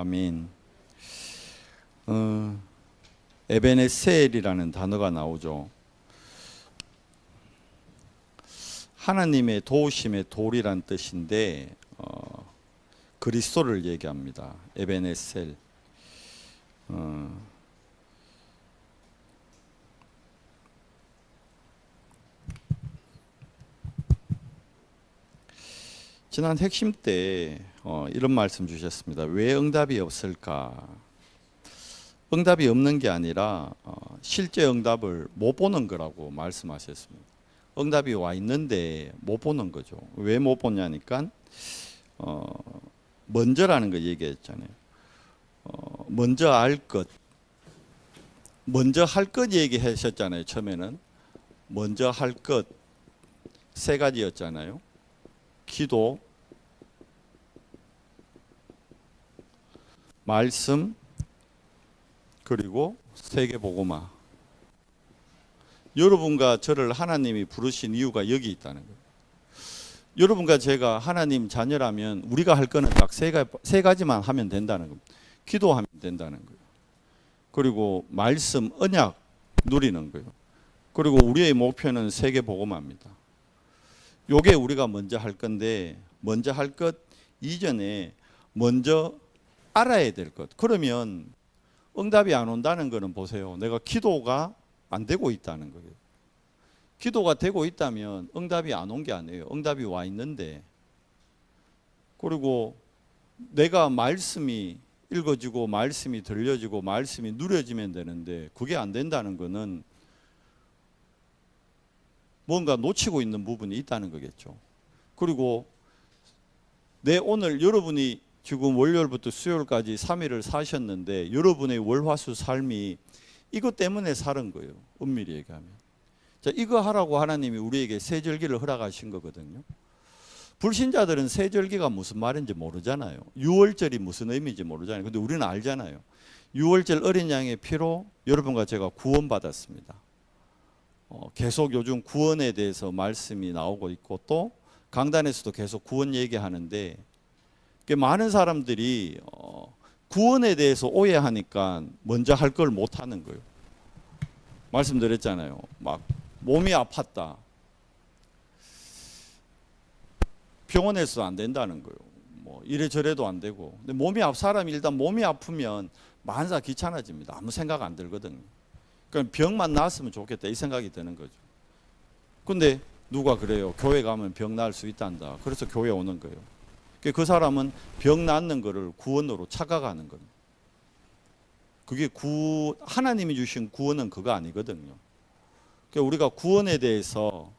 아멘. 에베네셀이라는 단어가 나오죠. 하나님의 도우심의 돌이란 뜻인데 그리스도를 얘기합니다. 에베네셀. 지난 핵심 때 이런 말씀 주셨습니다. 왜 응답이 없을까? 응답이 없는 게 아니라 실제 응답을 못 보는 거라고 말씀하셨습니다. 응답이 와 있는데 못 보는 거죠. 왜 못 보냐니까 먼저라는 거 얘기했잖아요. 먼저 알 것, 먼저 할 것 얘기하셨잖아요. 처음에는 먼저 할 것 세 가지였잖아요. 기도, 말씀, 그리고 세계복음화. 여러분과 저를 하나님이 부르신 이유가 여기 있다는 거예요. 여러분과 제가 하나님 자녀라면 우리가 할 거는 딱 세 가지만 하면 된다는 겁니다. 기도하면 된다는 거예요. 그리고 말씀, 언약 누리는 거예요. 그리고 우리의 목표는 세계복음화입니다. 요게 우리가 먼저 할 건데, 먼저 할 것 이전에 먼저 알아야 될 것. 그러면 응답이 안 온다는 거는 보세요. 내가 기도가 안 되고 있다는 거예요. 기도가 되고 있다면 응답이 안 온 게 아니에요. 응답이 와 있는데. 그리고 내가 말씀이 읽어지고 말씀이 들려지고 말씀이 누려지면 되는데 그게 안 된다는 거는 뭔가 놓치고 있는 부분이 있다는 거겠죠. 그리고 오늘 여러분이 지금 월요일부터 수요일까지 3일을 사셨는데 여러분의 월화수 삶이 이것 때문에 사는 거예요. 엄밀히 얘기하면. 자, 이거 하라고 하나님이 우리에게 세절기를 허락하신 거거든요. 불신자들은 세절기가 무슨 말인지 모르잖아요. 유월절이 무슨 의미인지 모르잖아요. 근데 우리는 알잖아요. 유월절 어린 양의 피로 여러분과 제가 구원받았습니다. 계속 요즘 구원에 대해서 말씀이 나오고 있고 또 강단에서도 계속 구원 얘기하는데 많은 사람들이 구원에 대해서 오해하니까 먼저 할 걸 못 하는 거예요. 말씀드렸잖아요. 막 몸이 아팠다. 병원에서도 안 된다는 거예요. 뭐 이래저래도 안 되고. 근데 사람이 일단 몸이 아프면 만사 귀찮아집니다. 아무 생각 안 들거든요. 그러니까 병만 나았으면 좋겠다 이 생각이 드는 거죠. 근데 누가 그래요? 교회 가면 병 나을 수 있단다. 그래서 교회 오는 거예요. 그 사람은 병 낫는 거를 구원으로 착각하는 겁니다. 그게 하나님이 주신 구원은 그거 아니거든요. 그러니까 우리가 구원에 대해서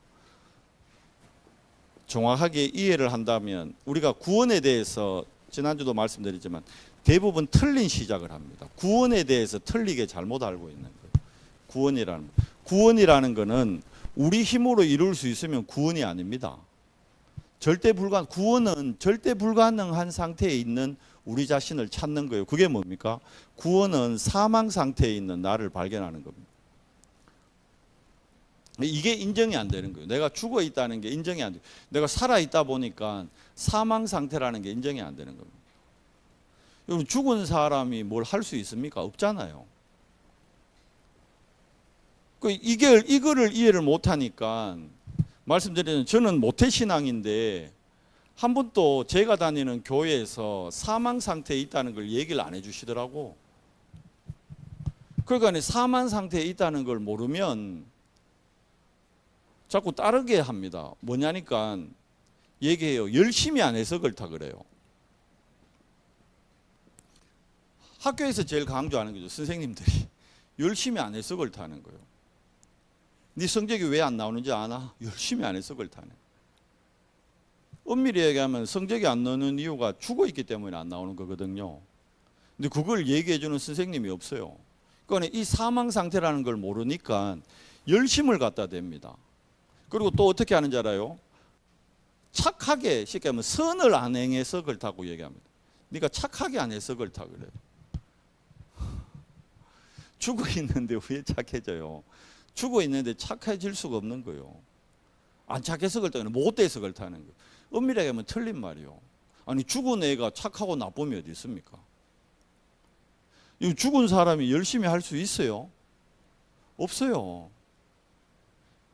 정확하게 이해를 한다면 우리가 구원에 대해서 지난주도 말씀드렸지만 대부분 틀린 시작을 합니다. 구원에 대해서 틀리게 잘못 알고 있는 거예요. 구원이라는 거는 우리 힘으로 이룰 수 있으면 구원이 아닙니다. 구원은 절대 불가능한 상태에 있는 우리 자신을 찾는 거예요. 그게 뭡니까? 구원은 사망 상태에 있는 나를 발견하는 겁니다. 이게 인정이 안 되는 거예요. 내가 죽어 있다는 게 인정이 안 돼요. 내가 살아 있다 보니까 사망 상태라는 게 인정이 안 되는 겁니다. 여러분, 죽은 사람이 뭘 할 수 있습니까? 없잖아요. 이거를 이해를 못 하니까 말씀드리는 저는 모태신앙인데 한 번도 제가 다니는 교회에서 사망 상태에 있다는 걸 얘기를 안 해주시더라고. 그러니까 사망 상태에 있다는 걸 모르면 자꾸 따르게 합니다. 뭐냐니까 얘기해요. 열심히 안 해서 그렇다 그래요. 학교에서 제일 강조하는 거죠. 선생님들이 열심히 안 해서 그렇다는 거예요. 네 성적이 왜 안 나오는지 아나? 열심히 안 해서 그렇다네. 엄밀히 얘기하면 성적이 안 나오는 이유가 죽어 있기 때문에 안 나오는 거거든요. 근데 그걸 얘기해 주는 선생님이 없어요. 그러니까 이 사망 상태라는 걸 모르니까 열심을 갖다 댑니다. 그리고 또 어떻게 하는지 알아요? 착하게, 쉽게 하면 선을 안 행해서 그렇다고 얘기합니다. 네가 착하게 안 해서 그렇다 그래요. 죽어 있는데 왜 착해져요? 죽어 있는데 착해질 수가 없는 거예요. 안 착해서 그렇다는 거예요. 못돼서 그렇다는 거예요. 엄밀하게 하면 틀린 말이에요. 아니 죽은 애가 착하고 나쁨이 어디 있습니까? 이 죽은 사람이 열심히 할 수 있어요? 없어요.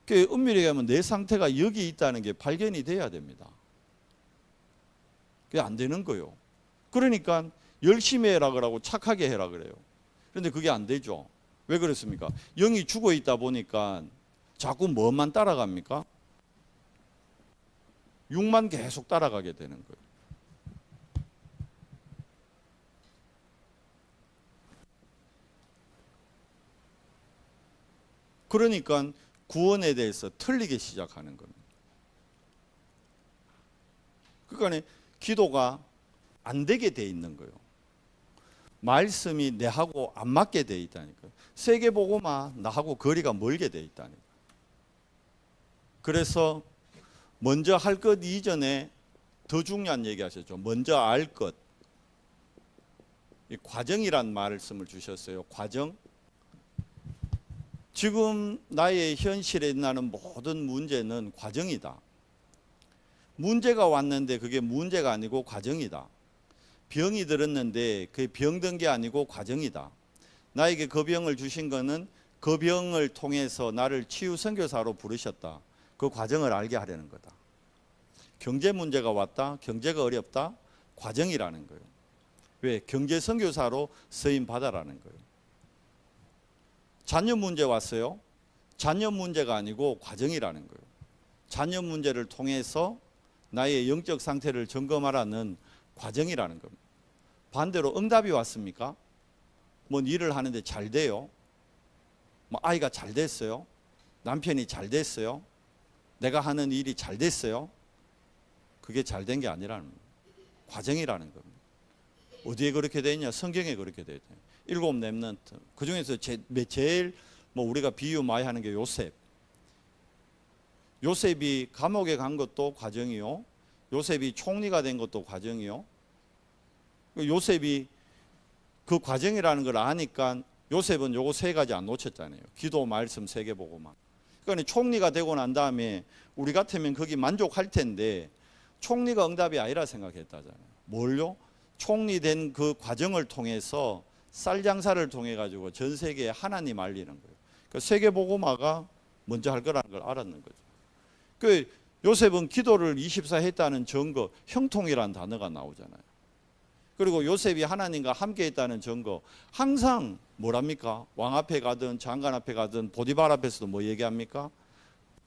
그 은밀하게 하면 내 상태가 여기 있다는 게 발견이 돼야 됩니다. 그게 안 되는 거예요. 그러니까 열심히 해라 그러고 착하게 해라 그래요. 그런데 그게 안 되죠. 왜 그렇습니까? 영이 죽어 있다 보니까 자꾸 뭐만 따라갑니까? 육만 계속 따라가게 되는 거예요. 그러니까 구원에 대해서 틀리게 시작하는 겁니다. 그러니까 기도가 안 되게 돼 있는 거예요. 말씀이 내하고 안 맞게 돼 있다니까요. 세계복음화 나하고 거리가 멀게 돼 있다니까요. 그래서 먼저 할 것 이전에 더 중요한 얘기 하셨죠. 먼저 알 것. 이 과정이란 말씀을 주셨어요. 과정. 지금 나의 현실에 나는 모든 문제는 과정이다. 문제가 왔는데 그게 문제가 아니고 과정이다. 병이 들었는데 그게 병든 게 아니고 과정이다. 나에게 그 병을 주신 거는 그 병을 통해서 나를 치유 선교사로 부르셨다. 그 과정을 알게 하려는 거다. 경제 문제가 왔다. 경제가 어렵다. 과정이라는 거예요. 왜? 경제 선교사로 쓰임 받아라는 거예요. 자녀 문제 왔어요. 자녀 문제가 아니고 과정이라는 거예요. 자녀 문제를 통해서 나의 영적 상태를 점검하라는 과정이라는 겁니다. 반대로 응답이 왔습니까? 뭐 일을 하는데 잘 돼요. 뭐 아이가 잘 됐어요. 남편이 잘 됐어요. 내가 하는 일이 잘 됐어요. 그게 잘 된 게 아니라는 겁니다. 과정이라는 겁니다. 어디에 그렇게 돼 있냐? 성경에 그렇게 돼 있다. 7 렘넌트. 그 중에서 제일 뭐 우리가 비유 많이 하는 게 요셉. 요셉이 감옥에 간 것도 과정이요. 요셉이 총리가 된 것도 과정이요. 요셉이 그 과정이라는 걸 아니까 요셉은 요거 3가지 안 놓쳤잖아요. 기도, 말씀, 세계복음화. 그러니까 총리가 되고 난 다음에 우리 같으면 거기 만족할 텐데 총리가 응답이 아니라 생각했다잖아요. 뭘요? 총리 된 그 과정을 통해서 쌀 장사를 통해 가지고 전 세계에 하나님 알리는 거예요. 그 세계복음화가 먼저 할 거라는 걸 알았는 거죠. 그 요셉은 기도를 24 했다는 증거, 형통이라는 단어가 나오잖아요. 그리고 요셉이 하나님과 함께 했다는 증거, 항상 뭐랍니까? 왕 앞에 가든 장관 앞에 가든 보디발 앞에서도 뭐 얘기합니까?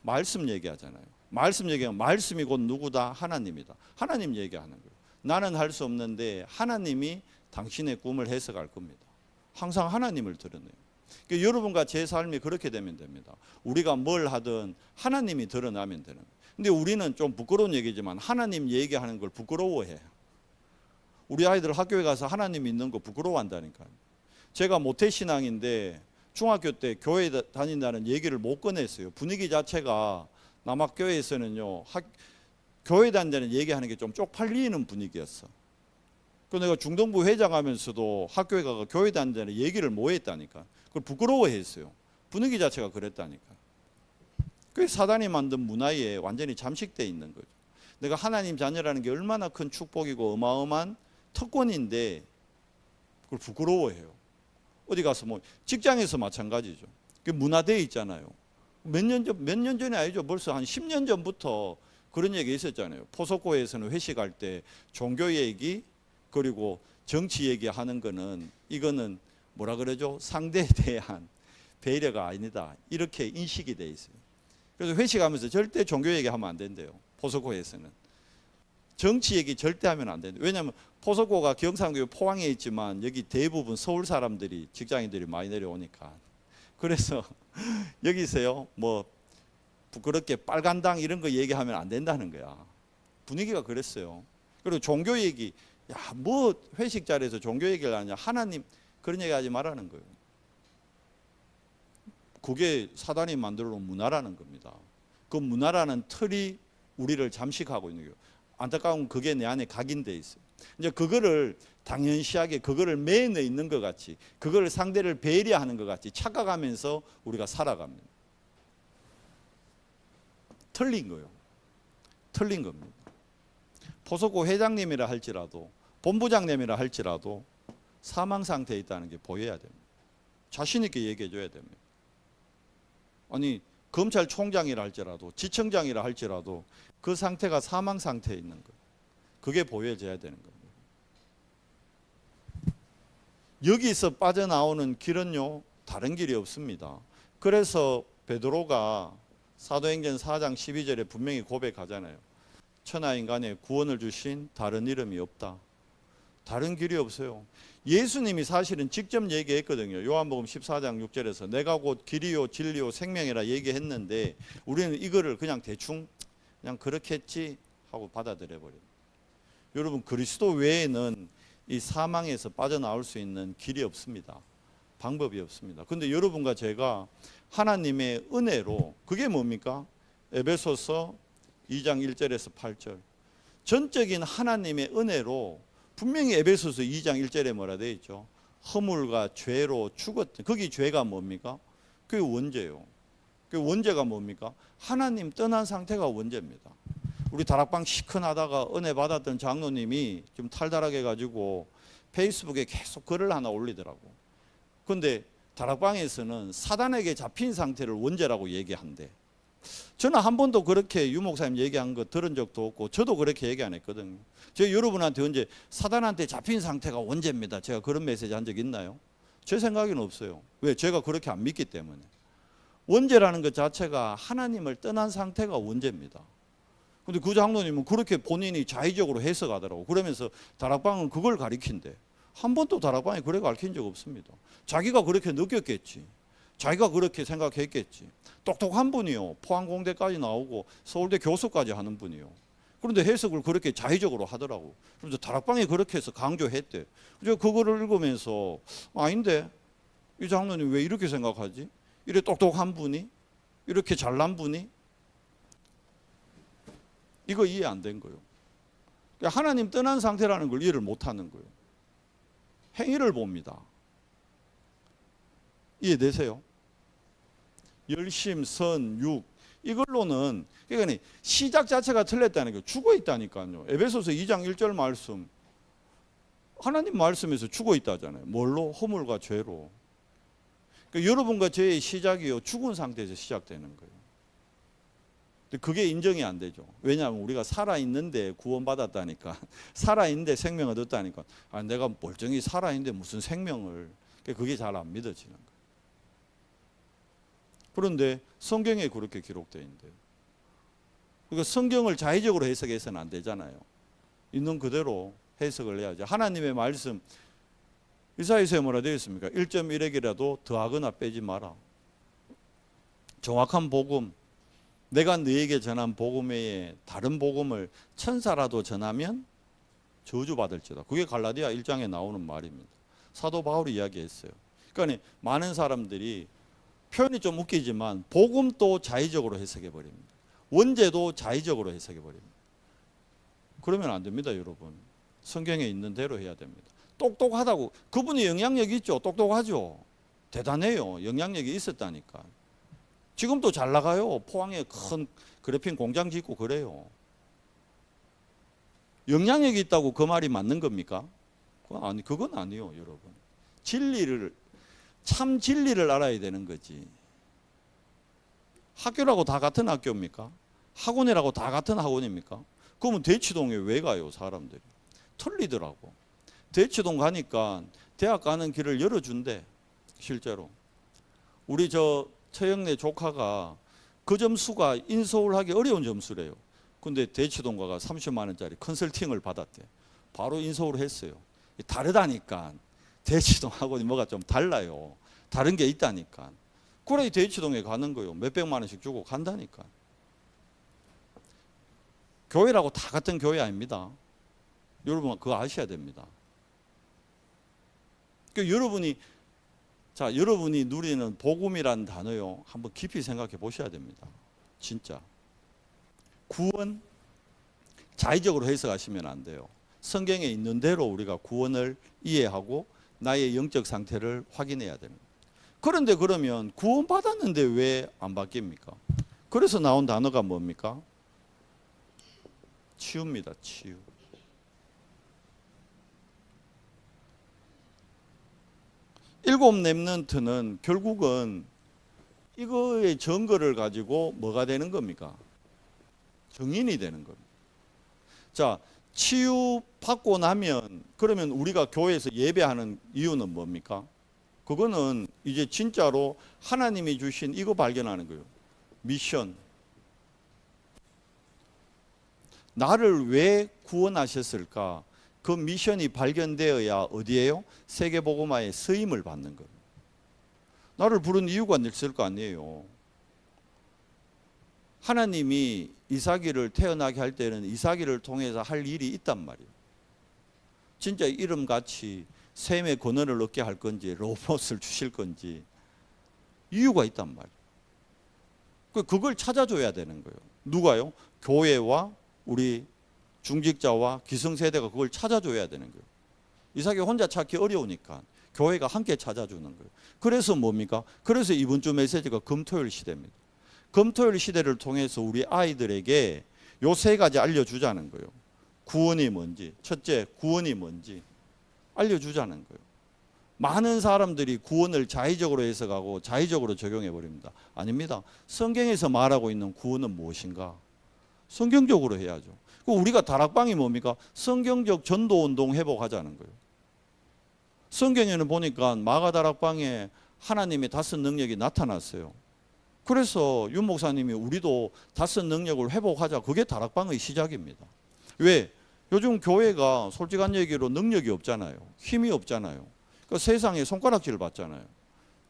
말씀 얘기하잖아요. 말씀 얘기하면 말씀이 곧 누구다? 하나님이다. 하나님 얘기하는 거예요. 나는 할 수 없는데 하나님이 당신의 꿈을 해석할 겁니다. 항상 하나님을 드러내요. 그러니까 여러분과 제 삶이 그렇게 되면 됩니다. 우리가 뭘 하든 하나님이 드러나면 되는 거예요. 근데 우리는 좀 부끄러운 얘기지만 하나님 얘기하는 걸 부끄러워해요. 우리 아이들 학교에 가서 하나님 믿는 거 부끄러워한다니까요. 제가 모태신앙인데 중학교 때 교회 다닌다는 얘기를 못 꺼냈어요. 분위기 자체가 남학교에서는요, 교회 다닌다는 얘기하는 게 좀 쪽팔리는 분위기였어. 그 내가 중동부 회장하면서도 학교에 가서 교회 다닌다는 얘기를 못 했다니까. 그걸 부끄러워했어요. 분위기 자체가 그랬다니까. 그게 사단이 만든 문화에 완전히 잠식되어 있는 거죠. 내가 하나님 자녀라는 게 얼마나 큰 축복이고 어마어마한 특권인데 그걸 부끄러워해요. 어디 가서 뭐 직장에서 마찬가지죠. 그게 문화되어 있잖아요. 몇 년 전에 아니죠. 벌써 한 10년 전부터 그런 얘기 있었잖아요. 포석고에서는 회식할 때 종교 얘기 그리고 정치 얘기하는 거는 이거는 뭐라 그러죠? 상대에 대한 배려가 아니다. 이렇게 인식이 돼 있어요. 그래서 회식하면서 절대 종교 얘기하면 안 된대요. 포석고에서는. 정치 얘기 절대 하면 안 된대요. 왜냐하면 포석고가 경상도 포항에 있지만 여기 대부분 서울 사람들이 직장인들이 많이 내려오니까. 그래서 여기서요 뭐 부끄럽게 빨간당 이런 거 얘기하면 안 된다는 거야. 분위기가 그랬어요. 그리고 종교 얘기, 야 뭐 회식 자리에서 종교 얘기를 하냐, 하나님 그런 얘기 하지 말라는 거예요. 그게 사단이 만들어 놓은 문화라는 겁니다. 그 문화라는 틀이 우리를 잠식하고 있는 거예요. 안타까운 그게 내 안에 각인돼 있어요. 이제 그거를 당연시하게 그거를 매너 있는 것 같이, 그거를 상대를 배려하는 것 같이 착각하면서 우리가 살아갑니다. 틀린 거예요. 틀린 겁니다. 포석고 회장님이라 할지라도 본부장님이라 할지라도 사망 상태에 있다는 게 보여야 됩니다. 자신 있게 얘기해 줘야 됩니다. 아니 검찰총장이라 할지라도 지청장이라 할지라도 그 상태가 사망 상태에 있는 거예요. 그게 보여져야 되는 겁니다. 여기서 빠져나오는 길은요 다른 길이 없습니다. 그래서 베드로가 사도행전 4장 12절에 분명히 고백하잖아요. 천하인간에 구원을 주신 다른 이름이 없다. 다른 길이 없어요. 예수님이 사실은 직접 얘기했거든요. 요한복음 14장 6절에서 내가 곧 길이요 진리요 생명이라 얘기했는데 우리는 이거를 그냥 대충 그냥 그렇게 했지 하고 받아들여 버려요. 여러분 그리스도 외에는 이 사망에서 빠져나올 수 있는 길이 없습니다. 방법이 없습니다. 근데 여러분과 제가 하나님의 은혜로 그게 뭡니까? 에베소서 2장 1절에서 8절 전적인 하나님의 은혜로 분명히 에베소서 2장 1절에 뭐라 되어 있죠? 허물과 죄로 죽었던 거기 죄가 뭡니까? 그게 원죄예요. 그 원죄가 뭡니까? 하나님 떠난 상태가 원죄입니다. 우리 다락방 시큰하다가 은혜 받았던 장로님이 좀 탈달하게 가지고 페이스북에 계속 글을 하나 올리더라고. 근데 다락방에서는 사단에게 잡힌 상태를 원죄라고 얘기한대. 저는 한 번도 그렇게 유 목사님 얘기한 거 들은 적도 없고 저도 그렇게 얘기 안 했거든요. 제가 여러분한테 언제 사단한테 잡힌 상태가 원죄입니다. 제가 그런 메시지 한 적 있나요? 제 생각에는 없어요. 왜? 제가 그렇게 안 믿기 때문에. 원죄라는 것 자체가 하나님을 떠난 상태가 원죄입니다. 근데 그 장로님은 그렇게 본인이 자의적으로 해석하더라고. 그러면서 다락방은 그걸 가리킨대. 한 번도 다락방에 그래 가르친 적 없습니다. 자기가 그렇게 느꼈겠지. 자기가 그렇게 생각했겠지. 똑똑한 분이요. 포항공대까지 나오고 서울대 교수까지 하는 분이요. 그런데 해석을 그렇게 자의적으로 하더라고. 그래서 다락방에 그렇게 해서 강조했대. 제가 그거를 읽으면서 아닌데 이 장로님 왜 이렇게 생각하지? 이렇게 똑똑한 분이? 이렇게 잘난 분이? 이거 이해 안 된 거예요. 그러니까 하나님 떠난 상태라는 걸 이해를 못하는 거예요. 행위를 봅니다. 이해되세요? 열심, 선, 육 이걸로는 그러니까 시작 자체가 틀렸다는 게 죽어 있다니까요. 에베소서 2장 1절 말씀 하나님 말씀에서 죽어 있다잖아요. 뭘로? 허물과 죄로. 그러니까 여러분과 저의 시작이요 죽은 상태에서 시작되는 거예요. 근데 그게 인정이 안 되죠. 왜냐하면 우리가 살아있는데 구원받았다니까. 살아있는데 생명을 얻었다니까. 아, 내가 멀쩡히 살아있는데 무슨 생명을. 그게 잘 안 믿어지는 거예요. 그런데 성경에 그렇게 기록되어 있는데요. 그러니까 성경을 자의적으로 해석해서는 안 되잖아요. 있는 그대로 해석을 해야죠. 하나님의 말씀 이사야서에 뭐라 되어 있습니까? 1.1핵이라도 더하거나 빼지 마라. 정확한 복음 내가 너에게 전한 복음 외에 다른 복음을 천사라도 전하면 저주받을지다. 그게 갈라디아 1장에 나오는 말입니다. 사도 바울이 이야기했어요. 그러니까 많은 사람들이 표현이 좀 웃기지만 복음도 자의적으로 해석해 버립니다. 원죄도 자의적으로 해석해 버립니다. 그러면 안 됩니다, 여러분. 성경에 있는 대로 해야 됩니다. 똑똑하다고 그분이 영향력이 있죠. 똑똑하죠. 대단해요. 영향력이 있었다니까. 지금도 잘 나가요. 포항에 큰 그래핀 공장 짓고 그래요. 영향력이 있다고 그 말이 맞는 겁니까? 그건 아니에요, 여러분. 참 진리를 알아야 되는 거지. 학교라고 다 같은 학교입니까? 학원이라고 다 같은 학원입니까? 그러면 대치동에 왜 가요, 사람들이? 틀리더라고. 대치동 가니까 대학 가는 길을 열어준대, 실제로. 우리 처형네 조카가 그 점수가 인서울하기 어려운 점수래요. 근데 대치동 가가 30만 원짜리 컨설팅을 받았대. 바로 인서울 했어요. 다르다니까. 대치동 학원이 뭐가 좀 달라요. 다른 게 있다니까. 그래 대치동에 가는 거요. 몇백만 원씩 주고 간다니까. 교회라고 다 같은 교회 아닙니다. 여러분 그거 아셔야 됩니다. 그러니까 여러분이 누리는 복음이라는 단어요. 한번 깊이 생각해 보셔야 됩니다. 진짜. 구원 자의적으로 해석하시면 안 돼요. 성경에 있는 대로 우리가 구원을 이해하고 나의 영적 상태를 확인해야 됩니다. 그런데 그러면 구원 받았는데 왜 안 바뀝니까? 그래서 나온 단어가 뭡니까? 치유입니다. 치유. 일곱 렘넌트는 결국은 이거의 증거를 가지고 뭐가 되는 겁니까? 증인이 되는 겁니다. 자, 치유받고 나면 그러면 우리가 교회에서 예배하는 이유는 뭡니까? 그거는 이제 진짜로 하나님이 주신 이거 발견하는 거예요. 미션. 나를 왜 구원하셨을까? 그 미션이 발견되어야 어디에요? 세계복음화의 쓰임을 받는 겁니다. 나를 부른 이유가 있을 거 아니에요. 하나님이 이삭이를 태어나게 할 때는 이삭이를 통해서 할 일이 있단 말이에요. 진짜 이름같이 셈의 권한을 얻게 할 건지 로봇을 주실 건지 이유가 있단 말이에요. 그걸 찾아줘야 되는 거예요. 누가요? 교회와 우리 중직자와 기성세대가 그걸 찾아줘야 되는 거예요. 이삭이 혼자 찾기 어려우니까 교회가 함께 찾아주는 거예요. 그래서 뭡니까? 그래서 이번 주 메시지가 금토일 시대입니다. 금토일 시대를 통해서 우리 아이들에게 요 세 가지 알려주자는 거예요. 구원이 뭔지, 첫째 구원이 뭔지 알려주자는 거예요. 많은 사람들이 구원을 자의적으로 해석하고 자의적으로 적용해 버립니다. 아닙니다. 성경에서 말하고 있는 구원은 무엇인가? 성경적으로 해야죠. 우리가 다락방이 뭡니까? 성경적 전도운동 회복하자는 거예요. 성경에는 보니까 마가다락방에 하나님의 다섯 능력이 나타났어요. 그래서 윤 목사님이 우리도 다섯 능력을 회복하자. 그게 다락방의 시작입니다. 왜? 요즘 교회가 솔직한 얘기로 능력이 없잖아요. 힘이 없잖아요. 그러니까 세상에 손가락질을 받잖아요.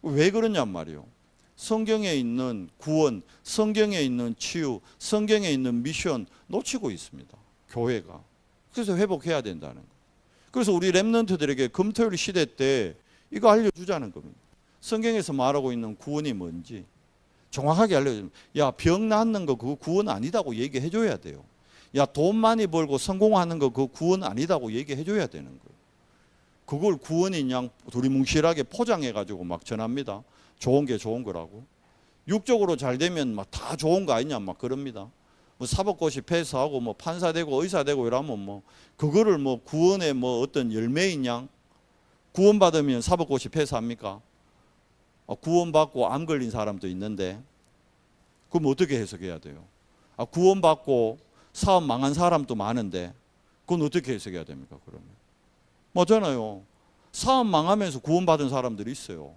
왜 그러냔 말이에요. 성경에 있는 구원, 성경에 있는 치유, 성경에 있는 미션 놓치고 있습니다. 교회가. 그래서 회복해야 된다는 거예요. 그래서 우리 렘넌트들에게 금토일 시대 때 이거 알려주자는 겁니다. 성경에서 말하고 있는 구원이 뭔지 정확하게 알려주면, 야, 병 낫는 거 그거 구원 아니다고 얘기해 줘야 돼요. 야, 돈 많이 벌고 성공하는 거 그거 구원 아니다고 얘기해 줘야 되는 거예요. 그걸 구원인 양 두리뭉실하게 포장해 가지고 막 전합니다. 좋은 게 좋은 거라고. 육적으로 잘 되면 막 다 좋은 거 아니냐 막 그럽니다. 뭐 사법고시 패스하고 뭐 판사 되고 의사 되고 이러면 뭐 그거를 뭐 구원의 뭐 어떤 열매인 양 구원받으면 사법고시 패스합니까? 구원받고 암 걸린 사람도 있는데 그럼 어떻게 해석해야 돼요? 구원받고 사업 망한 사람도 많은데 그건 어떻게 해석해야 됩니까? 그러면 맞잖아요. 사업 망하면서 구원받은 사람들이 있어요.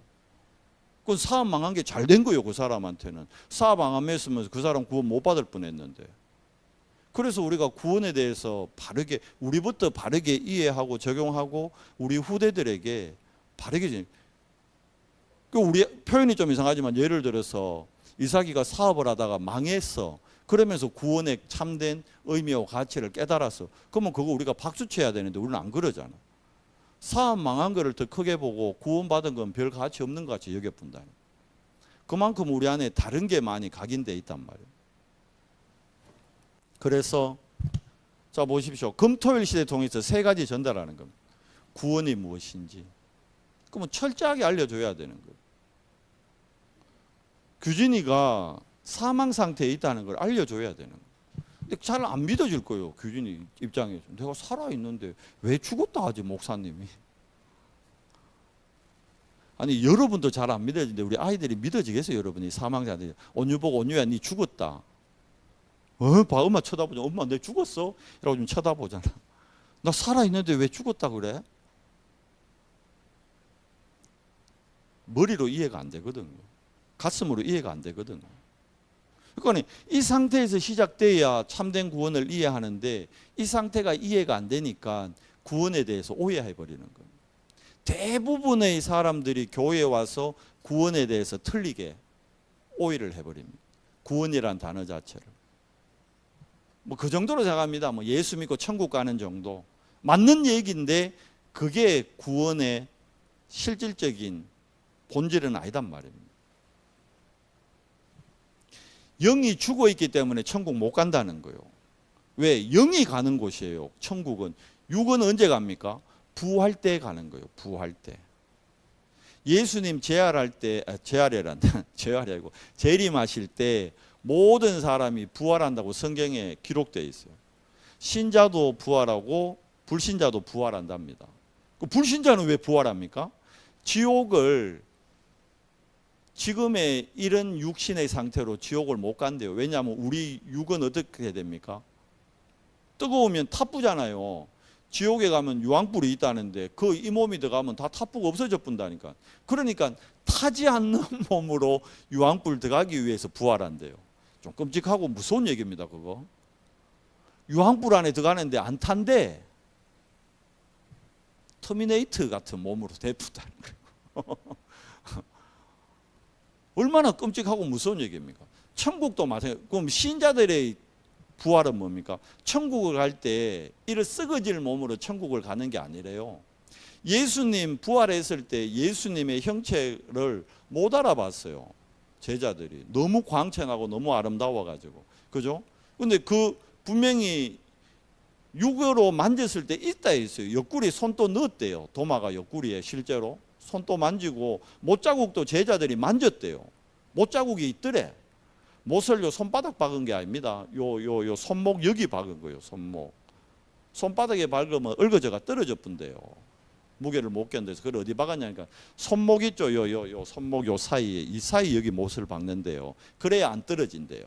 그건 사업 망한 게 잘 된 거예요. 그 사람한테는 사업 망하면서 그 사람 구원 못 받을 뻔했는데. 그래서 우리가 구원에 대해서 바르게 우리부터 바르게 이해하고 적용하고 우리 후대들에게 바르게 우리 표현이 좀 이상하지만 예를 들어서 이삭이가 사업을 하다가 망했어. 그러면서 구원의 참된 의미와 가치를 깨달았어. 그러면 그거 우리가 박수 쳐야 되는데 우리는 안 그러잖아. 사업 망한 거를 더 크게 보고 구원받은 건 별 가치 없는 것 같이 여겨본다. 그만큼 우리 안에 다른 게 많이 각인되어 있단 말이에요. 그래서 자 보십시오. 금토일 시대 통해서 세 가지 전달하는 겁니다. 구원이 무엇인지. 그러면 철저하게 알려줘야 되는 거예요. 규진이가 사망 상태에 있다는 걸 알려줘야 되는 거예요. 근데 잘 안 믿어질 거예요. 규진이 입장에서. 내가 살아있는데 왜 죽었다 하지 목사님이. 아니 여러분도 잘 안 믿어지는데 우리 아이들이 믿어지겠어요. 여러분이 사망자들이. 온유 보고 온유야 니 죽었다. 봐 엄마 쳐다보자. 엄마 내 죽었어? 이라고 좀 쳐다보잖아. 나 살아있는데 왜 죽었다 그래? 머리로 이해가 안 되거든요. 가슴으로 이해가 안 되거든요. 그러니까 이 상태에서 시작돼야 참된 구원을 이해하는데 이 상태가 이해가 안 되니까 구원에 대해서 오해해 버리는 거예요. 대부분의 사람들이 교회에 와서 구원에 대해서 틀리게 오해를 해버립니다. 구원이란 단어 자체를. 뭐 그 정도로 생각합니다. 뭐 예수 믿고 천국 가는 정도. 맞는 얘기인데 그게 구원의 실질적인 본질은 아니단 말입니다. 영이 죽어 있기 때문에 천국 못 간다는 거예요. 왜? 영이 가는 곳이에요. 천국은. 육은 언제 갑니까? 부활 때 가는 거예요. 부활 때. 예수님 재활할 때, 재활이란다. 재활이 아니고 재림하실 때 모든 사람이 부활한다고 성경에 기록되어 있어요. 신자도 부활하고 불신자도 부활한답니다. 불신자는 왜 부활합니까? 지옥을 지금의 이런 육신의 상태로 지옥을 못 간대요. 왜냐하면 우리 육은 어떻게 됩니까? 뜨거우면 타쁘잖아요. 지옥에 가면 유황불이 있다는데 그 이 몸이 들어가면 다 타쁘고 없어져 본다니까. 그러니까 타지 않는 몸으로 유황불 들어가기 위해서 부활한대요. 좀 끔찍하고 무서운 얘기입니다. 그거. 유황불 안에 들어가는데 안 탄대. 터미네이터 같은 몸으로 대프다는 거예요. 얼마나 끔찍하고 무서운 얘기입니까? 천국도 마찬가지. 그럼 신자들의 부활은 뭡니까? 천국을 갈 때 이를 썩어질 몸으로 천국을 가는 게 아니래요. 예수님 부활했을 때 예수님의 형체를 못 알아봤어요. 제자들이 너무 광채나고 너무 아름다워가지고, 그죠? 근데 그 분명히 육으로 만졌을 때 있다 했어요. 옆구리 손 또 넣었대요. 도마가 옆구리에 실제로 손 또 만지고 못자국도 제자들이 만졌대요. 못자국이 있더래. 못을 요 손바닥 박은 게 아닙니다. 요 손목 여기 박은 거예요. 손목. 손바닥에 박으면 얽어져가 떨어져 본대요. 무게를 못 견뎌서. 그걸 어디 박았냐니까 손목 있죠. 요 손목 요 사이에, 이 사이 여기 못을 박는데요. 그래야 안 떨어진대요.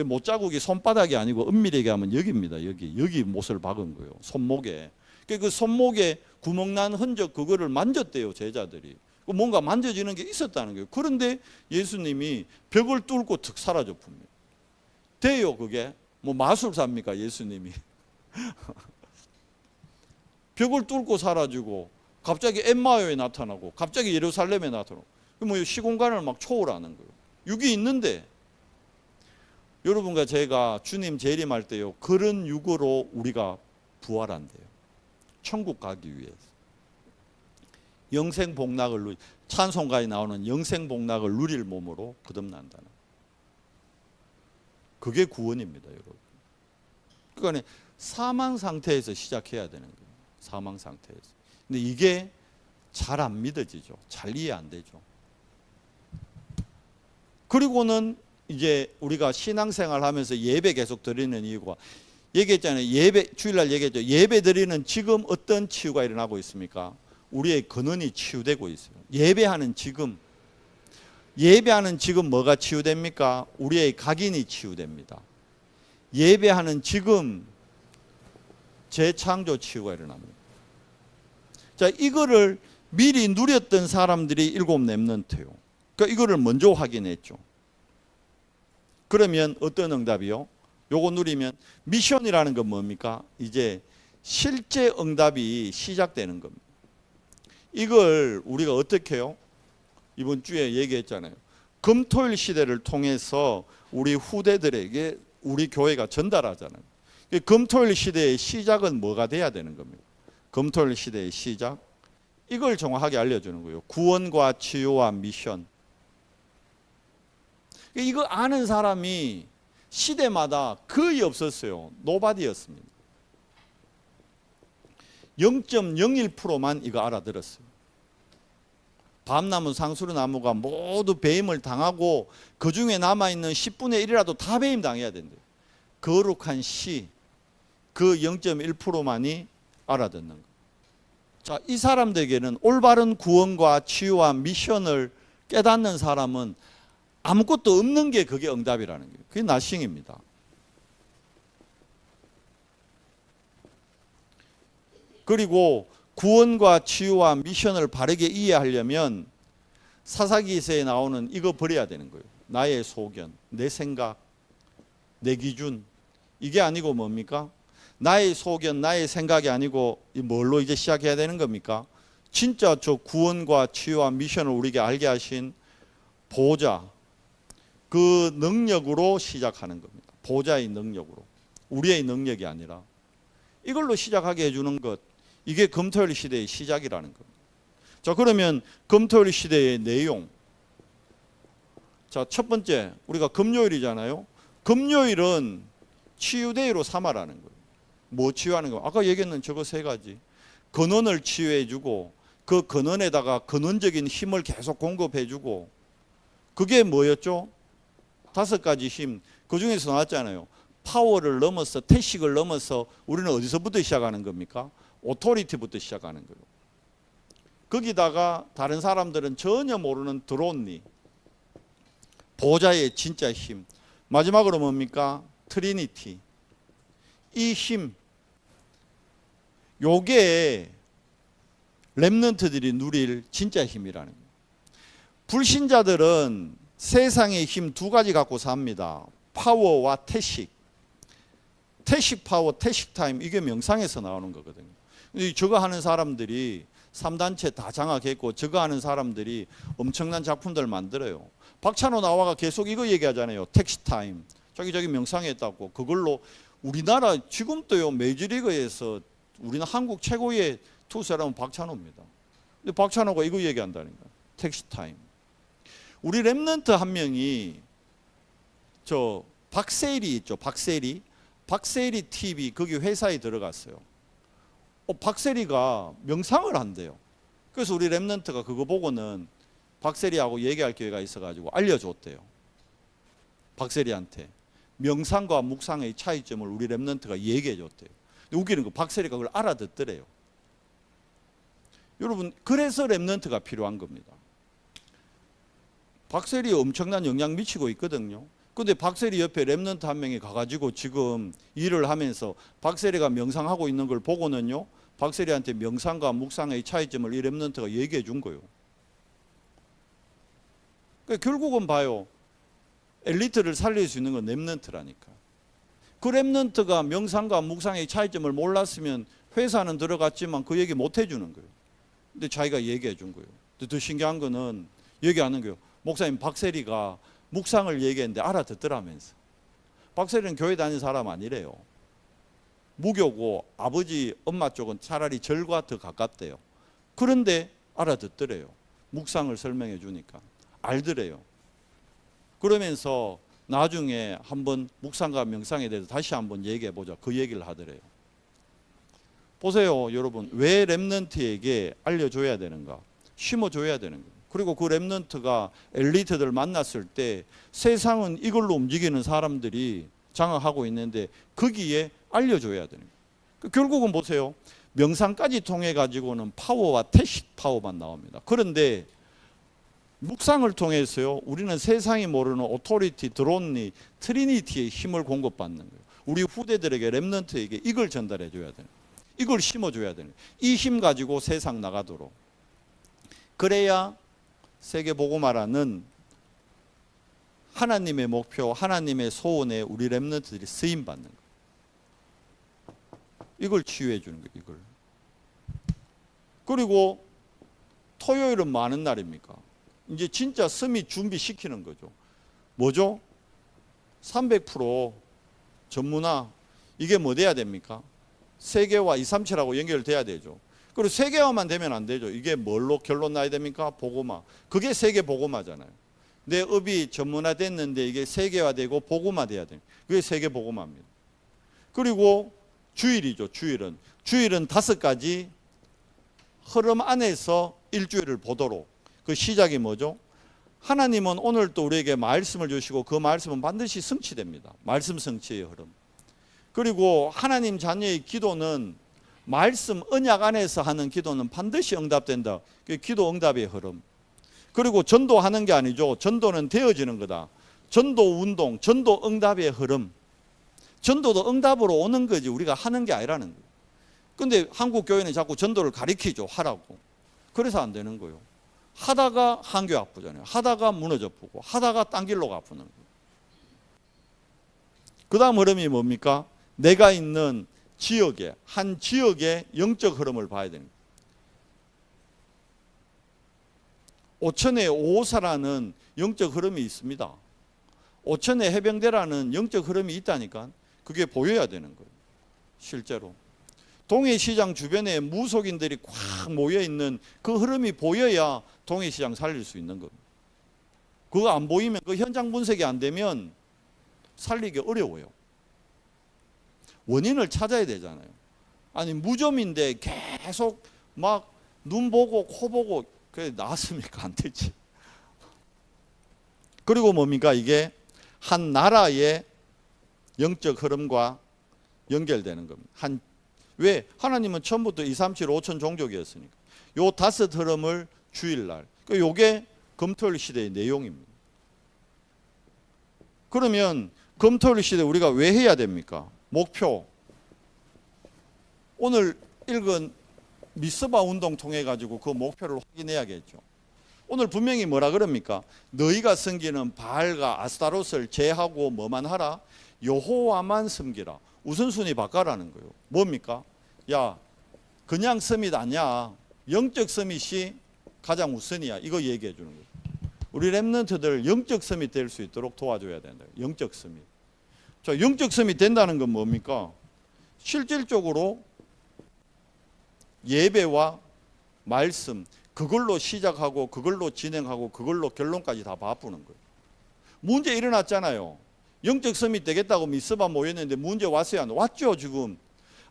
못자국이 손바닥이 아니고 엄밀하게 하면 여기입니다. 여기 못을 박은 거예요. 손목에. 그 손목에 구멍 난 흔적 그거를 만졌대요. 제자들이. 뭔가 만져지는 게 있었다는 거예요. 그런데 예수님이 벽을 뚫고 툭 사라져 봅니다. 돼요 그게? 뭐 마술사입니까 예수님이? 벽을 뚫고 사라지고 갑자기 엠마오에 나타나고 갑자기 예루살렘에 나타나고 뭐 시공간을 막 초월하는 거예요. 육이 있는데 여러분과 제가 주님 재림할 때요 그런 육으로 우리가 부활한대요. 천국 가기 위해서. 영생복락을 누리, 찬송가에 나오는 영생복락을 누릴 몸으로 거듭난다는. 그게 구원입니다, 여러분. 그러니까 사망 상태에서 시작해야 되는 거예요. 사망 상태에서. 근데 이게 잘 안 믿어지죠. 잘 이해 안 되죠. 그리고는 이제 우리가 신앙생활 하면서 예배 계속 드리는 이유가 얘기했잖아요. 예배, 주일날 얘기했죠. 예배 드리는 지금 어떤 치유가 일어나고 있습니까? 우리의 근원이 치유되고 있어요. 예배하는 지금 뭐가 치유됩니까? 우리의 각인이 치유됩니다. 예배하는 지금 재창조 치유가 일어납니다. 자, 이거를 미리 누렸던 사람들이 7 렘넌트예요. 그러니까 이거를 먼저 확인했죠. 그러면 어떤 응답이요? 요거 누리면 미션이라는 건 뭡니까? 이제 실제 응답이 시작되는 겁니다. 이걸 우리가 어떻게 해요? 이번 주에 얘기했잖아요. 금토일 시대를 통해서 우리 후대들에게 우리 교회가 전달하잖아요. 금토일 시대의 시작은 뭐가 돼야 되는 겁니다. 금토일 시대의 시작. 이걸 정확하게 알려주는 거예요. 구원과 치유와 미션. 이거 아는 사람이 시대마다 거의 없었어요. 노바디였습니다. 0.01%만 이거 알아들었어요. 밤나무, 상수리나무가 모두 배임을 당하고 그 중에 남아있는 10분의 1이라도 다 배임 당해야 된대요. 거룩한 시, 그 0.1%만이 알아듣는 거예요. 자, 이 사람들에게는 올바른 구원과 치유와 미션을 깨닫는 사람은 아무것도 없는 게 그게 응답이라는 거예요. 그게 나싱입니다. 그리고 구원과 치유와 미션을 바르게 이해하려면 사사기서에 나오는 이거 버려야 되는 거예요. 나의 소견, 내 생각, 내 기준. 이게 아니고 뭡니까? 나의 소견, 나의 생각이 아니고 뭘로 이제 시작해야 되는 겁니까? 진짜 저 구원과 치유와 미션을 우리에게 알게 하신 보호자, 그 능력으로 시작하는 겁니다. 보호자의 능력으로. 우리의 능력이 아니라. 이걸로 시작하게 해주는 것. 이게 금토일 시대의 시작이라는 겁니다. 자, 그러면 금토일 시대의 내용. 자, 첫 번째, 우리가 금요일이잖아요. 금요일은 치유데이로 삼아라는 거예요. 뭐 치유하는 거? 아까 얘기했는 저거 3가지. 근원을 치유해주고 그 근원에다가 근원적인 힘을 계속 공급해주고 그게 뭐였죠? 5가지 힘. 그 중에서 나왔잖아요. 파워를 넘어서 태식을 넘어서 우리는 어디서부터 시작하는 겁니까? 오토리티부터 시작하는 거예요. 거기다가 다른 사람들은 전혀 모르는 드론니, 보좌의 진짜 힘. 마지막으로 뭡니까? 트리니티. 이 힘, 요게 렘넌트들이 누릴 진짜 힘이라는 거예요. 불신자들은 세상의 힘 두 가지 갖고 삽니다. 파워와 태식. 태식 파워, 태식 타임, 이게 명상에서 나오는 거거든요. 저거 하는 사람들이 3단체 다 장악했고, 저거 하는 사람들이 엄청난 작품들 만들어요. 박찬호 나와가 계속 이거 얘기하잖아요. 태식 타임. 자기 명상했다고. 그걸로 우리나라 지금도요, 메이저리그에서 우리는 한국 최고의 투수라면 박찬호입니다. 근데 박찬호가 이거 얘기한다니까. 태식 타임. 우리 렘넌트 한 명이 저 박세리 있죠. 박세리 TV 거기 회사에 들어갔어요. 박세리가 명상을 한대요. 그래서 우리 렘넌트가 그거 보고는 박세리하고 얘기할 기회가 있어가지고 알려줬대요. 박세리한테 명상과 묵상의 차이점을 우리 렘넌트가 얘기해줬대요. 근데 웃기는 거 박세리가 그걸 알아듣더래요. 여러분, 그래서 렘넌트가 필요한 겁니다. 박세리 엄청난 영향 미치고 있거든요. 근데 박세리 옆에 렘넌트 한 명이 가가지고 지금 일을 하면서 박세리가 명상하고 있는 걸 보고는요, 박세리한테 명상과 묵상의 차이점을 이 렘넌트가 얘기해 준 거예요. 그러니까 결국은 봐요. 엘리트를 살릴 수 있는 건 렘넌트라니까. 그 렘넌트가 명상과 묵상의 차이점을 몰랐으면 회사는 들어갔지만 그 얘기 못 해주는 거예요. 근데 자기가 얘기해 준 거예요. 더 신기한 거는 얘기하는 거예요. 목사님, 박세리가 묵상을 얘기했는데 알아듣더라면서. 박세리는 교회 다니는 사람 아니래요. 무교고 아버지 엄마 쪽은 차라리 절과 더 가깝대요. 그런데 알아듣더래요. 묵상을 설명해 주니까 알더래요. 그러면서 나중에 한번 묵상과 명상에 대해서 다시 한번 얘기해 보자, 그 얘기를 하더래요. 보세요, 여러분. 왜 렘넌트에게 알려줘야 되는가? 심어줘야 되는 거예요. 그리고 그 렘넌트가 엘리트들 만났을 때 세상은 이걸로 움직이는 사람들이 장악하고 있는데 거기에 알려줘야 되는 거예요. 결국은 보세요. 명상까지 통해 가지고는 파워와 태식 파워만 나옵니다. 그런데 묵상을 통해서요, 우리는 세상이 모르는 오토리티, 드론니, 트리니티의 힘을 공급받는 거예요. 우리 후대들에게, 렘넌트에게 이걸 전달해 줘야 되는 거예요. 이걸 심어줘야 되는 거예요. 이 힘 가지고 세상 나가도록. 그래야 세계복음화라는 하나님의 목표, 하나님의 소원에 우리 렘넌트들이 쓰임받는 거예요. 이걸 치유해 주는 거예요. 이걸. 그리고 토요일은 많은 날입니까? 이제 진짜 서밋 준비시키는 거죠. 뭐죠? 300% 전문화. 이게 뭐 돼야 됩니까? 세계화 237하고 연결돼야 되죠. 그리고 세계화만 되면 안 되죠. 이게 뭘로 결론 나야 됩니까? 복음화. 그게 세계 복음화잖아요. 내 업이 전문화됐는데 이게 세계화되고 복음화돼야 돼요. 그게 세계 복음화입니다. 그리고 주일이죠. 주일은 5가지 흐름 안에서 일주일을 보도록. 그 시작이 뭐죠? 하나님은 오늘 또 우리에게 말씀을 주시고 그 말씀은 반드시 성취됩니다. 말씀 성취의 흐름. 그리고 하나님 자녀의 기도는 말씀 언약 안에서 하는 기도는 반드시 응답된다. 그게 기도 응답의 흐름. 그리고 전도하는 게 아니죠. 전도는 되어지는 거다. 전도 운동, 전도 응답의 흐름. 전도도 응답으로 오는 거지 우리가 하는 게 아니라는 거예요. 근데 한국 교회는 자꾸 전도를 가리키죠. 하라고. 그래서 안 되는 거예요. 하다가 한교 아프잖아요. 하다가 무너져 보고 하다가 딴 길로 아프는 거예요. 그 다음 흐름이 뭡니까? 내가 있는 지역에, 한 지역의 영적 흐름을 봐야 되는 거예요. 오천의 오호사라는 영적 흐름이 있습니다. 오천의 해병대라는 영적 흐름이 있다니까. 그게 보여야 되는 거예요. 실제로. 동해시장 주변에 무속인들이 꽉 모여있는 그 흐름이 보여야 동해시장 살릴 수 있는 겁니다. 그거 안 보이면, 그 현장 분석이 안 되면 살리기 어려워요. 원인을 찾아야 되잖아요. 아니 무좀인데 계속 막 눈 보고 코 보고 그래 나았습니까? 안 되지. 그리고 뭡니까? 이게 한 나라의 영적 흐름과 연결되는 겁니다. 왜? 하나님은 처음부터 2, 3, 7, 5천 종족이었으니까. 요 5 흐름을 주일날. 요게 금토일 시대의 내용입니다. 그러면 금토일 시대 우리가 왜 해야 됩니까? 목표. 오늘 읽은 미스바 운동 통해 가지고 그 목표를 확인해야겠죠. 오늘 분명히 뭐라 그럽니까? 너희가 섬기는 바알과 아스타롯을 제하고 뭐만 하라? 여호와만 섬기라. 우선순위 바꿔라는 거예요. 뭡니까? 야, 그냥 서밋 아니야. 영적 서밋이 가장 우선이야. 이거 얘기해 주는 거예요. 우리 렘넌트들 영적 서밋 될 수 있도록 도와줘야 된다. 영적 서밋. 자, 영적 서밋 된다는 건 뭡니까? 실질적으로 예배와 말씀, 그걸로 시작하고 그걸로 진행하고 그걸로 결론까지 다 바꾸는 거예요. 문제 일어났잖아요. 영적 서밋 되겠다고 미스바 모였는데 문제 왔어요? 안 왔죠 지금.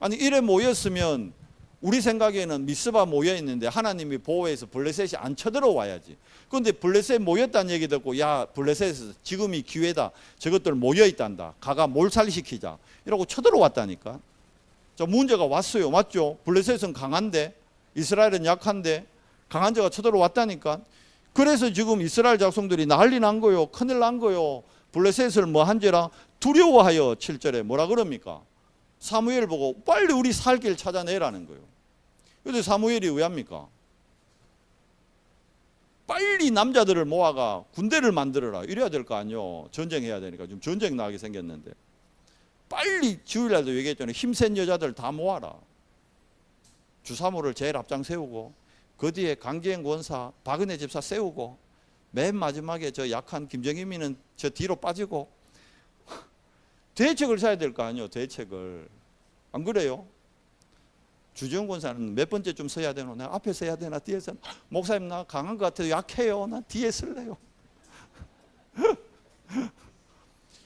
아니 이래 모였으면 우리 생각에는 미스바 모여있는데 하나님이 보호해서 블레셋이 안 쳐들어와야지. 그런데 블레셋 모였다는 얘기 듣고 야 블레셋에서 지금이 기회다. 저것들 모여있단다. 가가 몰살시키자. 이러고 쳐들어왔다니까. 자, 문제가 왔어요. 맞죠? 블레셋은 강한데 이스라엘은 약한데 강한 자가 쳐들어왔다니까. 그래서 지금 이스라엘 자손들이 난리 난 거요. 큰일 난 거요. 블레셋을 뭐 한지라 두려워하여 7절에 뭐라 그럽니까? 사무엘 보고 빨리 우리 살 길 찾아내라는 거예요. 그런데 사무엘이 왜 합니까? 빨리 남자들을 모아가 군대를 만들어라. 이래야 될 거 아니요. 전쟁해야 되니까. 지금 전쟁 나게 생겼는데. 빨리 주일날도 얘기했잖아요. 힘센 여자들 다 모아라. 주사모를 제일 앞장 세우고 그 뒤에 강기행 권사, 박은혜 집사 세우고 맨 마지막에 저 약한 김정희민은 저 뒤로 빠지고 대책을 써야 될 거 아니에요. 대책을. 안 그래요? 주지훈 권사는 몇 번째쯤 써야 되노? 내가 앞에 써야 되나 뒤에 써야 되나? 목사님 나 강한 것 같아요. 약해요. 나 뒤에 쓸래요.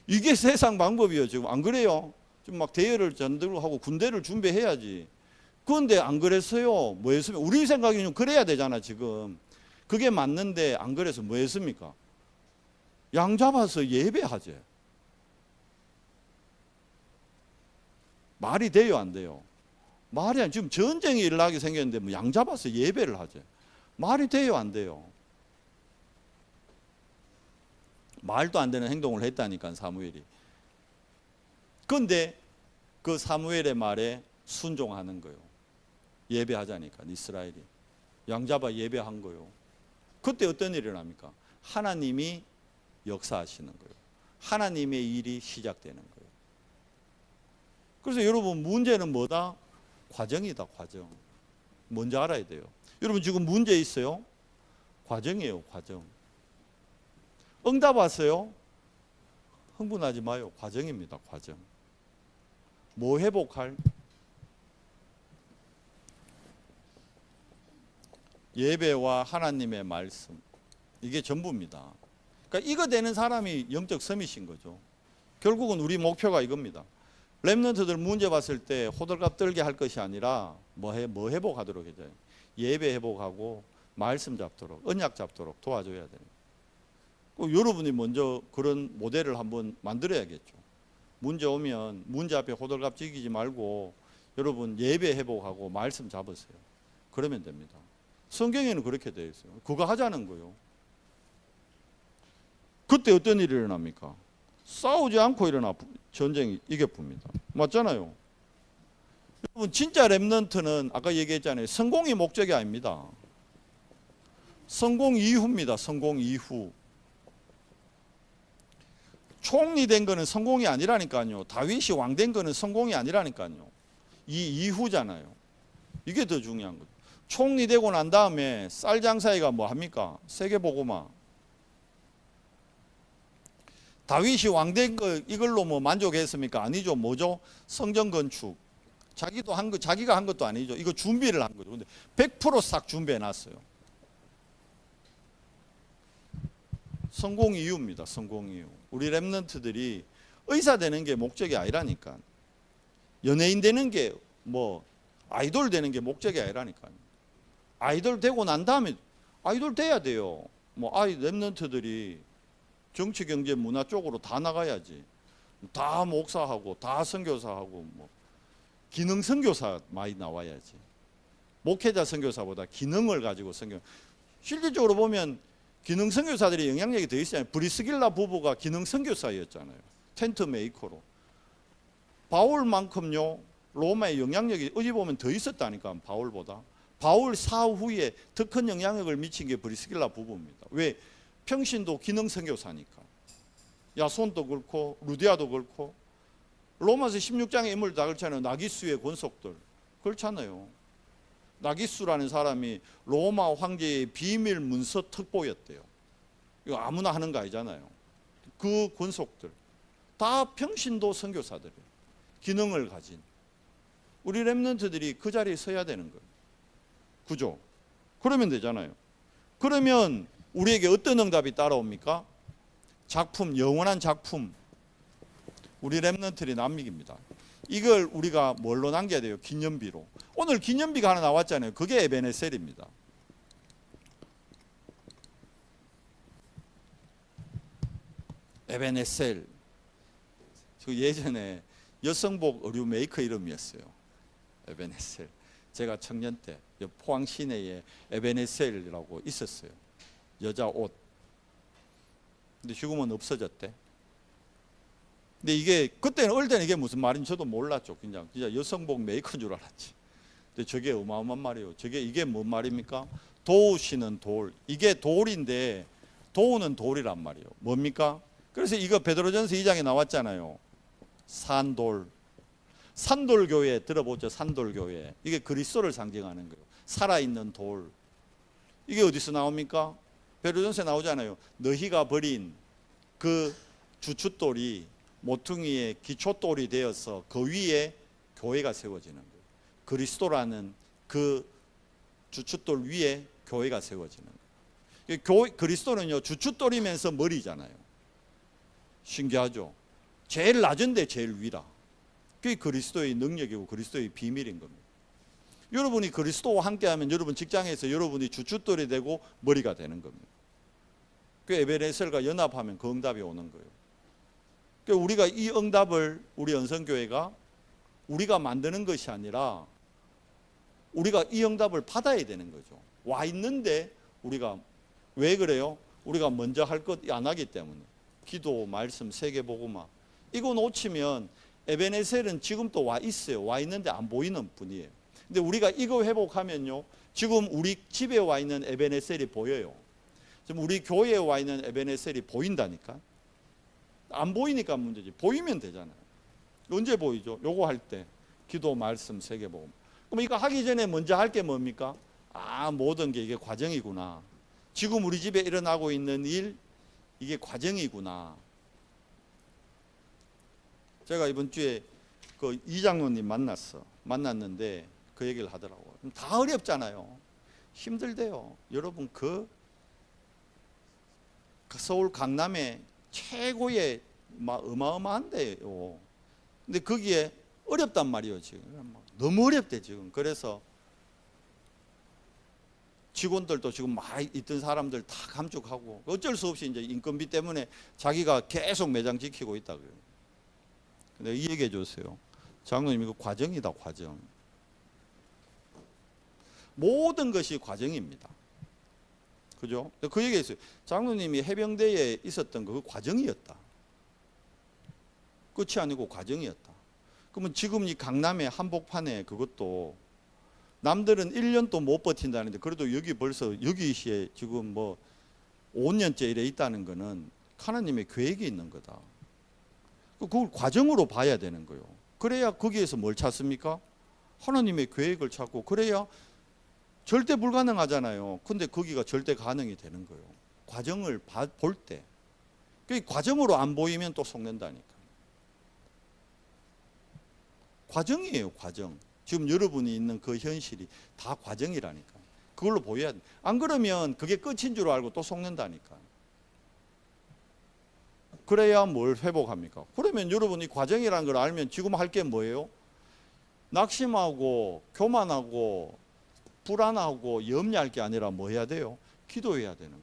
이게 세상 방법이에요. 지금 안 그래요? 좀 막 대열을 전들하고 군대를 준비해야지. 그런데 안 그랬어요. 뭐 했으면 우리 생각에는 그래야 되잖아 지금. 그게 맞는데 안 그래서 뭐 했습니까? 양 잡아서 예배하지. 말이 돼요 안 돼요? 말이 안 지금 전쟁이 일어나게 생겼는데 뭐 양 잡아서 예배를 하지. 말이 돼요 안 돼요? 말도 안 되는 행동을 했다니까 사무엘이. 그런데 그 사무엘의 말에 순종하는 거예요. 예배하자니까 이스라엘이. 양 잡아 예배한 거예요. 그때 어떤 일이 일어납니까? 하나님이 역사하시는 거예요. 하나님의 일이 시작되는 거예요. 그래서 여러분 문제는 뭐다? 과정이다 과정. 뭔지 알아야 돼요. 여러분 지금 문제 있어요? 과정이에요 과정. 응답 왔어요? 흥분하지 마요. 과정입니다 과정. 뭐 회복할? 예배와 하나님의 말씀. 이게 전부입니다. 그러니까 이거 되는 사람이 영적 서밋인 거죠. 결국은 우리 목표가 이겁니다. 렘넌트들 문제 봤을 때 호들갑 떨게 할 것이 아니라 뭐 회복하도록 해줘요. 예배 회복하고 말씀 잡도록 언약 잡도록 도와줘야 됩니다. 여러분이 먼저 그런 모델을 한번 만들어야겠죠. 문제 오면 문제 앞에 호들갑 지기지 말고 여러분 예배 회복하고 말씀 잡으세요. 그러면 됩니다. 성경에는 그렇게 되어 있어요. 그거 하자는 거예요. 그때 어떤 일이 일어납니까? 싸우지 않고 일어나 전쟁이 이겨봅니다. 맞잖아요. 여러분 진짜 렘넌트는 아까 얘기했잖아요. 성공이 목적이 아닙니다. 성공 이후입니다. 성공 이후. 총리 된 거는 성공이 아니라니까요. 다윗이 왕 된 거는 성공이 아니라니까요. 이 이후잖아요. 이게 더 중요한 거죠. 총리 되고 난 다음에 쌀 장사이가 뭐 합니까? 세계보고마. 다윗이 왕 된 거 이걸로 뭐 만족했습니까? 아니죠. 뭐죠? 성전 건축. 자기도 한 거, 자기가 한 것도 아니죠. 이거 준비를 한 거죠. 근데 100% 싹 준비해 놨어요. 성공 이유입니다. 성공 이유. 우리 렘넌트들이 의사 되는 게 목적이 아니라니까. 연예인 되는 게 뭐 아이돌 되는 게 목적이 아니라니까요. 아이돌 되고 난 다음에 아이돌 돼야 돼요. 뭐 렘넌트들이 정치, 경제, 문화 쪽으로 다 나가야지. 다 목사하고 다 선교사하고 뭐 기능 선교사 많이 나와야지. 목회자 선교사보다 기능을 가지고 선교. 실질적으로 보면 기능 선교사들이 영향력이 더 있어요. 브리스길라 부부가 기능 선교사였잖아요. 텐트 메이커로. 바울만큼요 로마의 영향력이 어디 보면 더 있었다니까. 바울보다. 바울 사후에 더 큰 영향력을 미친 게 브리스길라 부부입니다. 왜? 평신도 기능 선교사니까. 야손도 그렇고 루디아도 그렇고. 로마서 16장의 인물 다 그렇잖아요. 나기수의 권속들 그렇잖아요. 나기수라는 사람이 로마 황제의 비밀 문서 특보였대요. 이거 아무나 하는 거 아니잖아요. 그 권속들 다 평신도 선교사들이에요. 기능을 가진. 우리 렘넌트들이 그 자리에 서야 되는 거예요. 그죠? 그러면 되잖아요. 그러면 우리에게 어떤 응답이 따라옵니까? 작품, 영원한 작품. 우리 렘넌트들이 남깁니다. 이걸 우리가 뭘로 남겨야 돼요? 기념비로. 오늘 기념비가 하나 나왔잖아요. 그게 에베네셀입니다. 에베네셀. 저 예전에 여성복 의류 메이커 이름이었어요. 에베네셀. 제가 청년 때 포항 시내에 에베네셀이라고 있었어요. 여자 옷. 근데 지금은 없어졌대. 근데 이게 그때는 어릴 때는 이게 무슨 말인지 저도 몰랐죠. 그냥 여성복 메이커인 줄 알았지. 근데 저게 어마어마한 말이에요. 이게 뭔 말입니까? 도우시는 돌. 이게 돌인데 도우는 돌이란 말이에요. 뭡니까? 그래서 이거 베드로전서 2장에 나왔잖아요. 산돌. 산돌교회 들어보죠. 산돌교회. 이게 그리스도를 상징하는 거예요. 살아있는 돌. 이게 어디서 나옵니까? 베드로전서에 나오잖아요. 너희가 버린 그 주춧돌이 모퉁이의 기초돌이 되어서 그 위에 교회가 세워지는 거예요. 그리스도라는 그 주춧돌 위에 교회가 세워지는 거예요. 그리스도는요 주춧돌이면서 머리잖아요. 신기하죠? 제일 낮은데 제일 위라. 그게 그리스도의 능력이고 그리스도의 비밀인 겁니다. 여러분이 그리스도와 함께하면 여러분 직장에서 여러분이 주춧돌이 되고 머리가 되는 겁니다. 그 에베네셀과 연합하면 그 응답이 오는 거예요. 그러니까 우리가 이 응답을 우리 연선교회가 우리가 만드는 것이 아니라 우리가 이 응답을 받아야 되는 거죠. 와 있는데 우리가 왜 그래요? 우리가 먼저 할 것 안 하기 때문에. 기도, 말씀, 세계복음화. 이거 놓치면 에베네셀은 지금 또 와 있어요. 와 있는데 안 보이는 분이에요. 근데 우리가 이거 회복하면요. 지금 우리 집에 와 있는 에베네셀이 보여요. 지금 우리 교회에 와 있는 에베네셀이 보인다니까. 안 보이니까 문제지. 보이면 되잖아요. 언제 보이죠? 요거 할 때. 기도, 말씀, 세계복음. 그럼 이거 하기 전에 먼저 할 게 뭡니까? 모든 게 이게 과정이구나. 지금 우리 집에 일어나고 있는 일, 이게 과정이구나. 제가 이번 주에 그 이장로님 만났는데 그 얘기를 하더라고요. 다 어렵잖아요. 힘들대요. 여러분 그 서울 강남에 최고의 어마어마한데요. 근데 거기에 어렵단 말이에요. 지금 너무 어렵대 지금. 그래서 직원들도 지금 많이 있던 사람들 다 감축하고 어쩔 수 없이 이제 인건비 때문에 자기가 계속 매장 지키고 있다 그래요. 근데 이 얘기해 줬어요. 장로님 이거 과정이다. 과정. 모든 것이 과정입니다. 그죠? 그 얘기했어요. 장로님이 해병대에 있었던 그 과정이었다. 끝이 아니고 과정이었다. 그러면 지금 이 강남의 한복판에 그것도 남들은 1년도 못 버틴다는데 그래도 여기 벌써 여기시에 지금 5년째 이래 있다는 거는 하나님의 계획이 있는 거다. 그걸 과정으로 봐야 되는 거예요. 그래야 거기에서 뭘 찾습니까? 하나님의 계획을 찾고 그래야 절대 불가능하잖아요. 근데 거기가 절대 가능이 되는 거예요. 과정을 볼 때. 그 과정으로 안 보이면 또 속는다니까. 과정이에요. 과정. 지금 여러분이 있는 그 현실이 다 과정이라니까. 그걸로 보여야 돼. 안 그러면 그게 끝인 줄 알고 또 속는다니까. 그래야 뭘 회복합니까? 그러면 여러분이 과정이라는 걸 알면 지금 할 게 뭐예요? 낙심하고 교만하고 불안하고 염려할 게 아니라 뭐 해야 돼요? 기도해야 되는 거예요.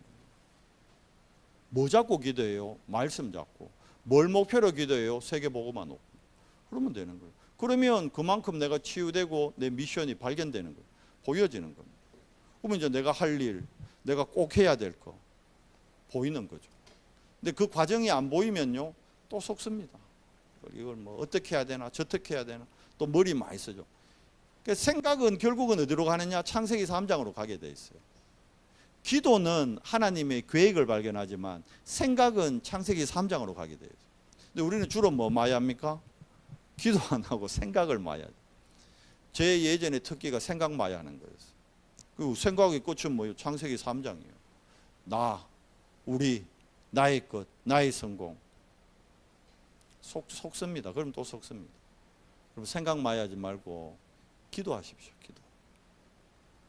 뭐 잡고 기도해요? 말씀 잡고. 뭘 목표로 기도해요? 세계복음화 놓고. 그러면 되는 거예요. 그러면 그만큼 내가 치유되고 내 미션이 발견되는 거예요. 보여지는 겁니다. 그러면 이제 내가 할 일, 내가 꼭 해야 될 거 보이는 거죠. 근데 그 과정이 안 보이면요 또 속습니다. 이걸 뭐 어떻게 해야 되나 저떻게 해야 되나 또 머리 많이 쓰죠. 그러니까 생각은 결국은 어디로 가느냐? 창세기 3장으로 가게 돼 있어요. 기도는 하나님의 계획을 발견하지만 생각은 창세기 3장으로 가게 돼요. 근데 우리는 주로 뭐 많이 합니까? 기도 안 하고 생각을 많이 하죠. 제 예전의 특기가 생각 많이 하는 거였어요. 그 생각의 끝은 뭐예요? 창세기 3장이에요. 나, 우리, 나의 것, 나의 성공. 속습니다. 그럼 또 속습니다. 그럼 생각 많이 하지 말고 기도하십시오. 기도.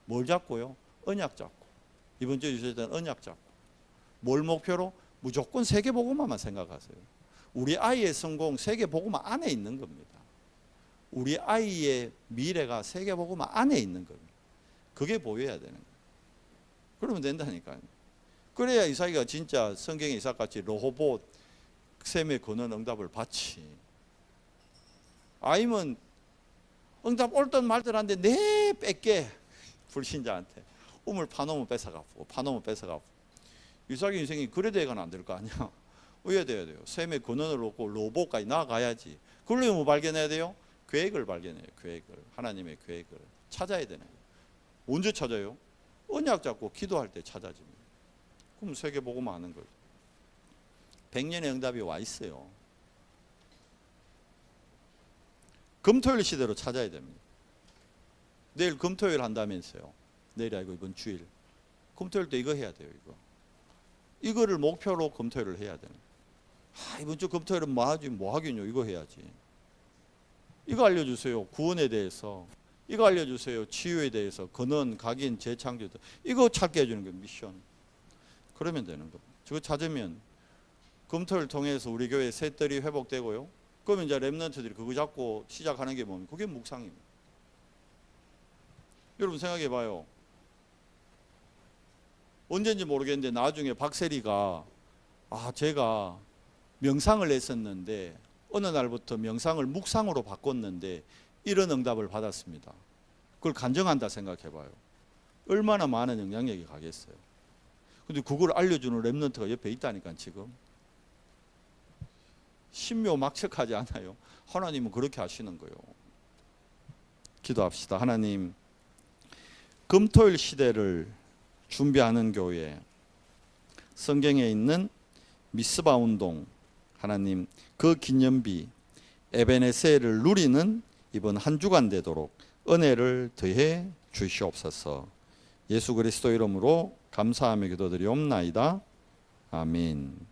뭘 잡고요? 언약 잡고. 이번 주에 주셨던 언약 잡고. 뭘 목표로? 무조건 세계복음화만 생각하세요. 우리 아이의 성공 세계복음화 안에 있는 겁니다. 우리 아이의 미래가 세계복음화 안에 있는 겁니다. 그게 보여야 되는 거예요. 그러면 된다니까요. 그래야 이삭이가 진짜 성경의 이삭같이 르호봇 셈의 권한 응답을 받지. 아이면 응답 옳든 말든 한데 내 뺏게 불신자한테 우물 파놓으면 뺏어가고 파놓으면 뺏어가고. 이삭의 인생이 그래 돼가는 안 될 거 아니야. 왜 돼야 돼요? 셈의 권한을 얻고 로봇까지 나아가야지. 그러려면 뭐 발견해야 돼요? 계획을 발견해요. 계획을. 하나님의 계획을 찾아야 되는 거예요. 언제 찾아요? 언약 잡고 기도할 때 찾아집니다. 그럼 세계복음화 하는 거죠. 100년의 응답이 와 있어요. 금토일 시대로 찾아야 됩니다. 내일 금토일 한다면서요. 내일이 아니고 이번 주일. 금토일 때 이거 해야 돼요. 이거를 목표로 금토일을 해야 되는 거예요. 이번 주 금토일은 뭐 하지? 뭐 하긴요. 이거 해야지. 이거 알려주세요. 구원에 대해서. 이거 알려주세요. 치유에 대해서. 근원, 각인, 재창조. 이거 찾게 해주는 거예요. 미션. 그러면 되는 겁니다. 저거 찾으면 금토일 통해서 우리 교회 셋들이 회복되고요. 그러면 이제 렘넌트들이 그거 잡고 시작하는 게 뭡니까? 그게 묵상입니다. 여러분 생각해 봐요. 언제인지 모르겠는데 나중에 박세리가 제가 명상을 했었는데 어느 날부터 명상을 묵상으로 바꿨는데 이런 응답을 받았습니다. 그걸 간증한다 생각해 봐요. 얼마나 많은 영향력이 가겠어요. 근데 그걸 알려주는 렘넌트가 옆에 있다니까 지금. 신묘막측하지 않아요. 하나님은 그렇게 하시는 거예요. 기도합시다. 하나님, 금토일 시대를 준비하는 교회, 성경에 있는 미스바 운동, 하나님 그 기념비 에베네세를 누리는 이번 한 주간 되도록 은혜를 더해 주시옵소서. 예수 그리스도 이름으로 감사하며 기도드리옵나이다. 아멘.